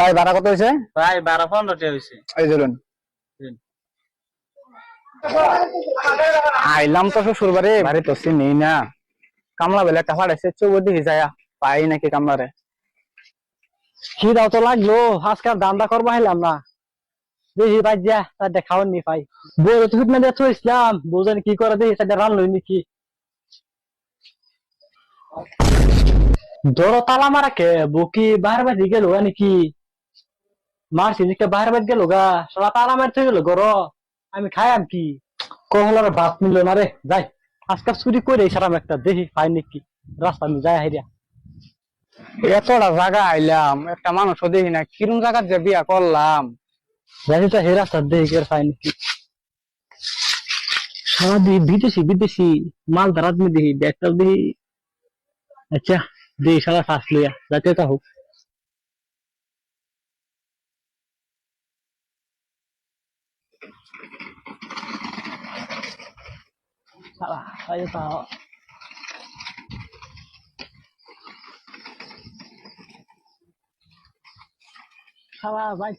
ভাই ভাড়া কত হয়েছে? ভাই 12-15 হয়েছে। এই ধরুন আইলাম তো শ্বশুরবাড়ি, বাড়ি তো চিনি না। কামলা বেলা একটা ফাড়াইছে, চৌবো দিকে যায় পাই নাকি কামলারে। খিদাও তো লাগলো, আজকাল দান্দা করবো হাইলাম না। দেখি ভাই যা তার দেখাও নি পাই। বউ তো হুট না দিয়ে ইসলাম, বউ জানি কি করে দেখি তাদের রান লই নাকি। ধরো তালা মারা কে বকি বাহার বাড়ি গেল নাকি? মারছি দিকে বাহার বাড়ি গেল গা, সারা তালা মারতে গেল গর। আমি খাইলাম কি কহলার বাপ নিল না রে। যাই আজকাল চুরি করে সারাম একটা দেখি পাই নাকি রাস্তা আমি যাই হাইরা। এতটা জায়গা আইলাম, একটা মানুষও দেখি না, কিরম জায়গা যে বিয়া করলাম। জানি তো হে রাস্তা দেখি আর পাই নাকি। সারাদিন বিদেশি বিদেশি মাল ধরাত মি দেখি ব্যাগটাও দেখি। আচ্ছা দেখি সারা ফাঁস লইয়া যাতে তা হোক। সারা তাই তা সারা ভাই